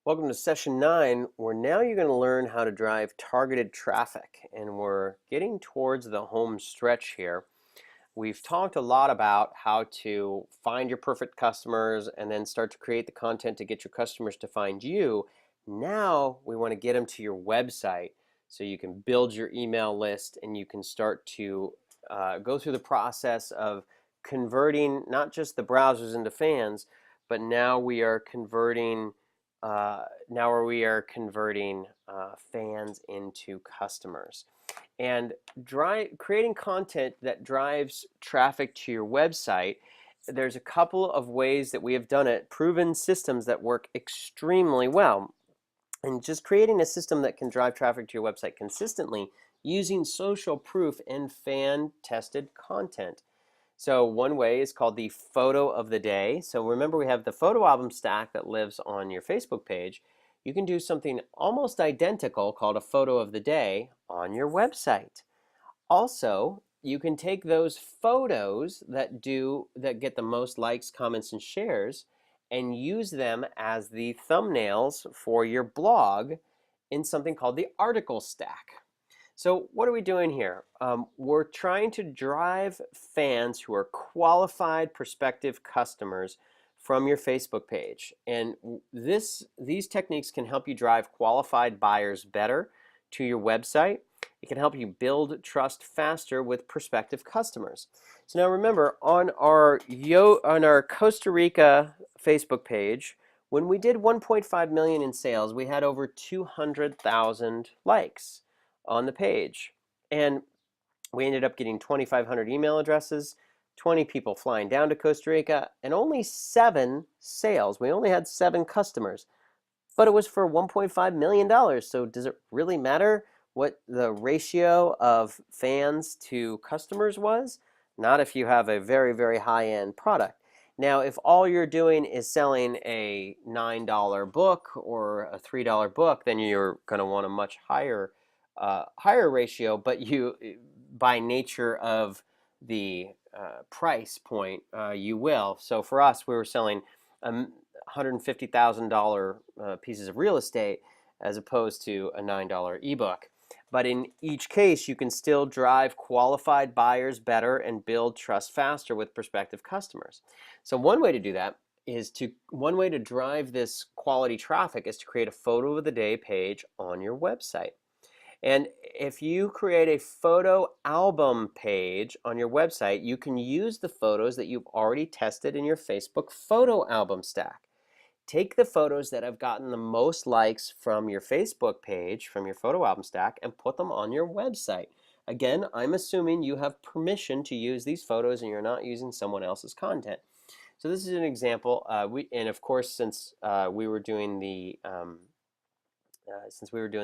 Welcome to session 9, where now you're going to learn how to drive targeted traffic, and we're getting towards the home stretch here. We've talked a lot about how to find your perfect customers and then start to create the content to get your customers to find you. Now we want to get them to your website so you can build your email list and you can start to go through the process of converting not just the browsers into fans, but now we are converting fans into customers. And creating content that drives traffic to your website, there's a couple of ways that we have done it, proven systems that work extremely well. And just creating a system that can drive traffic to your website consistently using social proof and fan-tested content. So one way is called the photo of the day. So remember, we have the photo album stack that lives on your Facebook page. You can do something almost identical called a photo of the day on your website. Also, you can take those photos that get the most likes, comments, and shares and use them as the thumbnails for your blog in something called the article stack. So what are we doing here? We're trying to drive fans who are qualified prospective customers from your Facebook page. And these techniques can help you drive qualified buyers better to your website. It can help you build trust faster with prospective customers. So now remember, on our Costa Rica Facebook page, when we did 1.5 million in sales, we had over 200,000 likes on the page. And we ended up getting 2,500 email addresses, 20 people flying down to Costa Rica, and only 7 sales. We only had 7 customers, but it was for $1.5 million. So does it really matter what the ratio of fans to customers was? Not if you have a very, very high-end product. Now, if all you're doing is selling a $9 book or a $3 book, then you're going to want a much higher ratio, but by nature of the price point, you will. So for us, we were selling $150,000 pieces of real estate as opposed to a $9 ebook. But in each case, you can still drive qualified buyers better and build trust faster with prospective customers. So one way to do that one way to drive this quality traffic is to create a photo of the day page on your website. And if you create a photo album page on your website, you can use the photos that you've already tested in your Facebook photo album stack. Take the photos that have gotten the most likes from your Facebook page, from your photo album stack, and put them on your website. Again, I'm assuming you have permission to use these photos and you're not using someone else's content. So this is an example. And of course, since we were doing the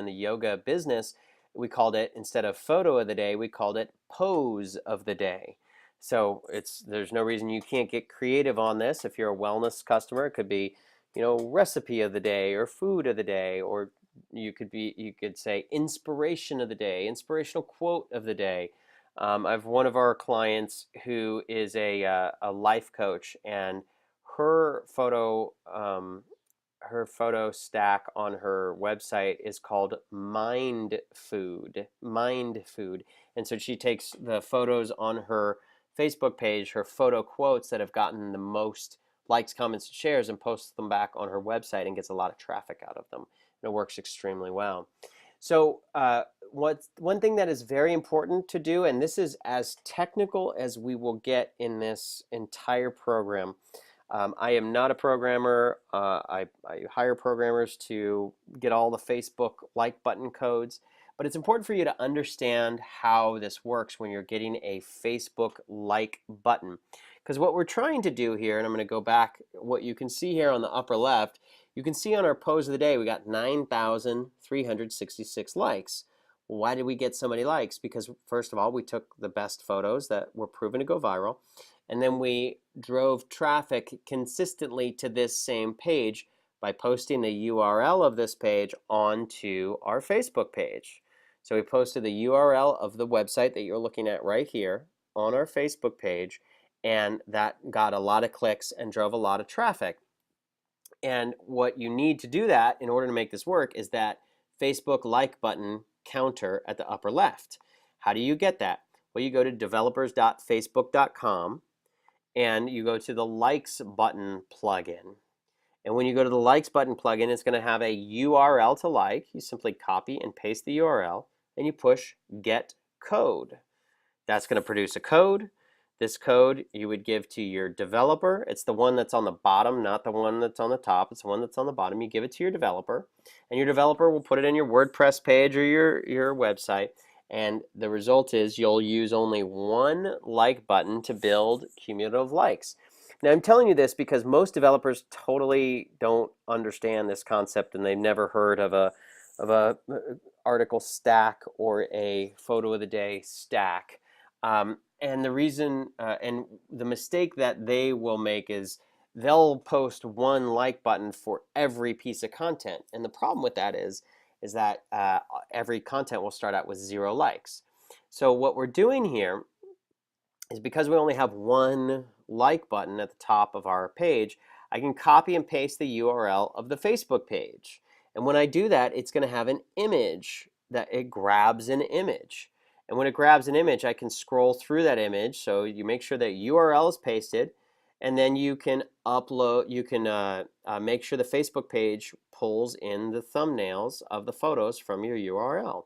yoga business, we called it, instead of photo of the day, we called it pose of the day. So there's no reason you can't get creative on this. If you're a wellness customer, it could be, recipe of the day or food of the day, or you could say inspiration of the day, inspirational quote of the day. I have one of our clients who is a life coach, and her photo stack on her website is called Mind Food. And so she takes the photos on her Facebook page, her photo quotes that have gotten the most likes, comments, and shares, and posts them back on her website and gets a lot of traffic out of them. And it works extremely well. So one thing that is very important to do, and this is as technical as we will get in this entire program. I am not a programmer. I hire programmers to get all the Facebook like button codes, but it's important for you to understand how this works when you're getting a Facebook like button. Because what we're trying to do here, and I'm going to go back, what you can see here on the upper left, you can see on our pose of the day we got 9,366 likes. Why did we get so many likes? Because first of all, we took the best photos that were proven to go viral, and then we drove traffic consistently to this same page by posting the URL of this page onto our Facebook page. So we posted the URL of the website that you're looking at right here on our Facebook page, and that got a lot of clicks and drove a lot of traffic. And what you need to do that in order to make this work is that Facebook like button counter at the upper left. How do you get that? Well, you go to developers.facebook.com and you go to the likes button plugin. And when you go to the likes button plugin, it's going to have a URL to like. You simply copy and paste the URL and you push get code. That's going to produce a code. This code you would give to your developer. It's the one that's on the bottom, not the one that's on the top. It's the one that's on the bottom. You give it to your developer, and your developer will put it in your WordPress page or your website. And the result is you'll use only one like button to build cumulative likes. Now, I'm telling you this because most developers totally don't understand this concept, and they've never heard of a article stack or a photo of the day stack. And the reason and the mistake that they will make is they'll post one like button for every piece of content. And the problem with that is that every content will start out with 0 likes. So what we're doing here is because we only have one like button at the top of our page, I can copy and paste the URL of the Facebook page. And when I do that, it's going to have an image that it grabs an image. And when it grabs an image, I can scroll through that image. So you make sure that URL is pasted, and then you can upload, you can make sure the Facebook page pulls in the thumbnails of the photos from your URL.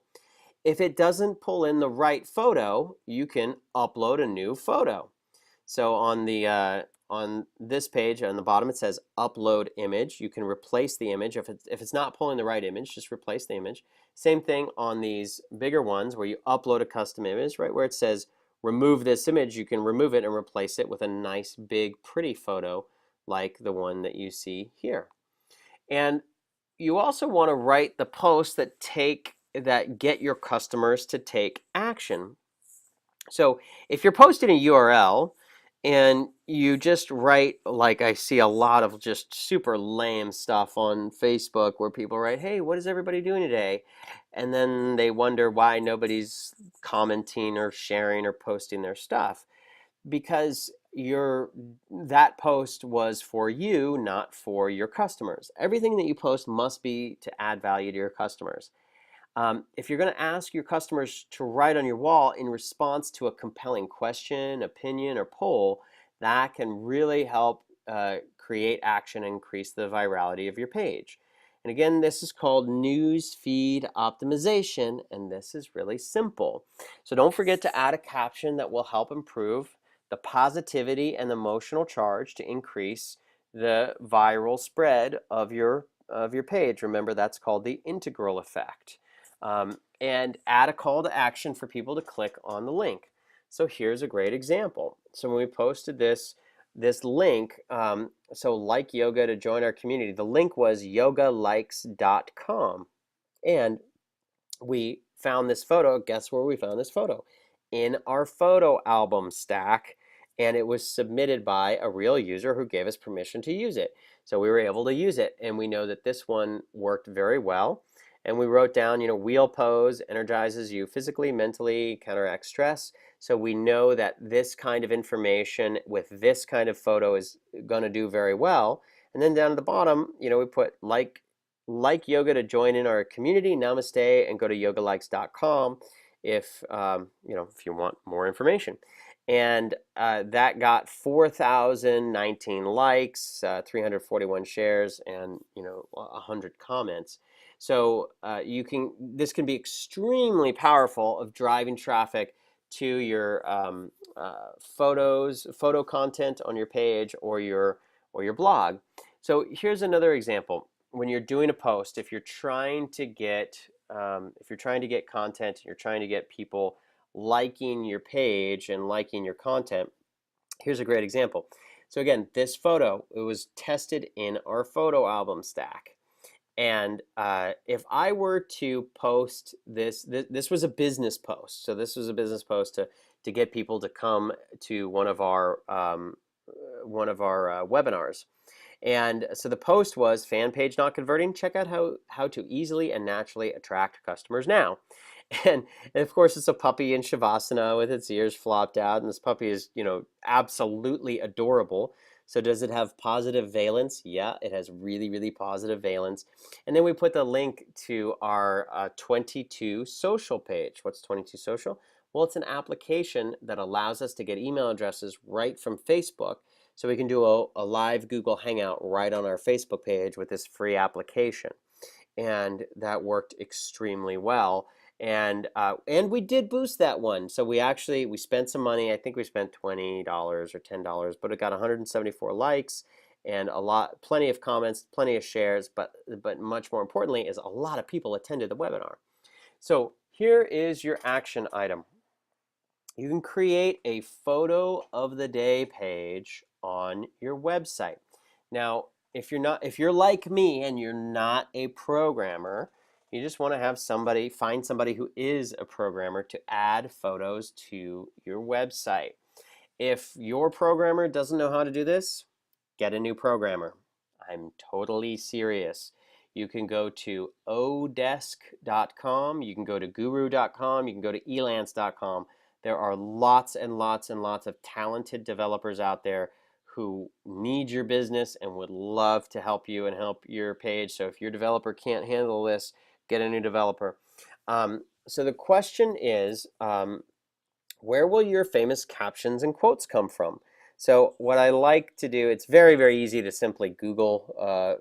If it doesn't pull in the right photo, you can upload a new photo. So on this page, on the bottom, it says upload image. You can replace the image. If it's not pulling the right image, just replace the image. Same thing on these bigger ones where you upload a custom image, right where it says remove this image, you can remove it and replace it with a nice, big, pretty photo like the one that you see here. And you also want to write the posts that get your customers to take action. So if you're posting a URL and you just write, like I see a lot of just super lame stuff on Facebook where people write, hey, what is everybody doing today? And then they wonder why nobody's commenting or sharing or posting their stuff. Because that post was for you, not for your customers. Everything that you post must be to add value to your customers. If you're going to ask your customers to write on your wall in response to a compelling question, opinion, or poll, that can really help create action and increase the virality of your page. And again, this is called news feed optimization, and this is really simple. So don't forget to add a caption that will help improve the positivity and emotional charge to increase the viral spread of your page. Remember, that's called the integral effect. And add a call to action for people to click on the link. So here's a great example. So when we posted this link, so like yoga to join our community, the link was yogalikes.com. And we found this photo. Guess where we found this photo? In our photo album stack. And it was submitted by a real user who gave us permission to use it. So we were able to use it. And we know that this one worked very well. And we wrote down, wheel pose energizes you physically, mentally, counteracts stress. So we know that this kind of information with this kind of photo is going to do very well. And then down at the bottom, we put like yoga to join in our community, namaste, and go to yogalikes.com if if you want more information. And that got 4,019 likes, 341 shares, and 100 comments. So this can be extremely powerful of driving traffic to your photo content on your page or your blog. So here's another example. When you're doing a post, if you're trying to get content, you're trying to get people liking your page and liking your content, here's a great example. So again, this photo, it was tested in our photo album stack. And if I were to post this was a business post. So this was a business post to get people to come to one of our webinars. And so the post was fan page not converting. Check out how to easily and naturally attract customers now. And of course, it's a puppy in Shavasana with its ears flopped out, and this puppy is, absolutely adorable. So does it have positive valence? Yeah, it has really, really positive valence. And then we put the link to our 22 social page. What's 22 social? Well, it's an application that allows us to get email addresses right from Facebook. So we can do a live Google Hangout right on our Facebook page with this free application. And that worked extremely well. And we did boost that one. So we spent some money. I think we spent $20 or $10, but it got 174 likes and plenty of comments, plenty of shares, but much more importantly is a lot of people attended the webinar. So here is your action item. You can create a photo of the day page on your website. Now, if you're like me and you're not a programmer, you just want to find somebody who is a programmer to add photos to your website. If your programmer doesn't know how to do this, get a new programmer. I'm totally serious. You can go to odesk.com, you can go to guru.com, you can go to elance.com. There are lots and lots and lots of talented developers out there who need your business and would love to help you and help your page. So if your developer can't handle this, get a new developer. So the question is, where will your famous captions and quotes come from? So what I like to do, it's very, very easy to simply Google,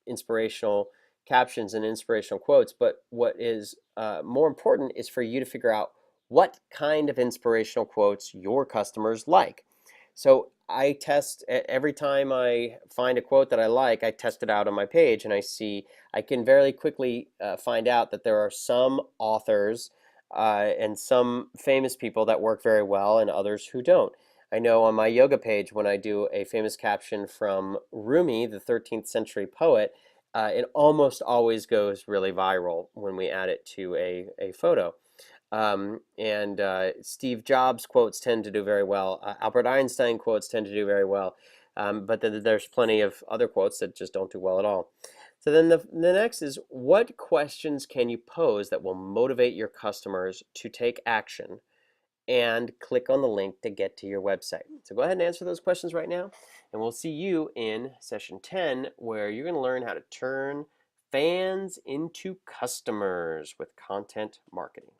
inspirational captions and inspirational quotes. But what is more important is for you to figure out what kind of inspirational quotes your customers like. So I test every time I find a quote that I like, I test it out on my page, and I can very quickly find out that there are some authors and some famous people that work very well and others who don't. I know on my yoga page, when I do a famous caption from Rumi, the 13th century poet, it almost always goes really viral when we add it to a photo. And Steve Jobs quotes tend to do very well. Albert Einstein quotes tend to do very well. But then there's plenty of other quotes that just don't do well at all. So then the next is, what questions can you pose that will motivate your customers to take action? And click on the link to get to your website. So go ahead and answer those questions right now. And we'll see you in session 10, where you're going to learn how to turn fans into customers with content marketing.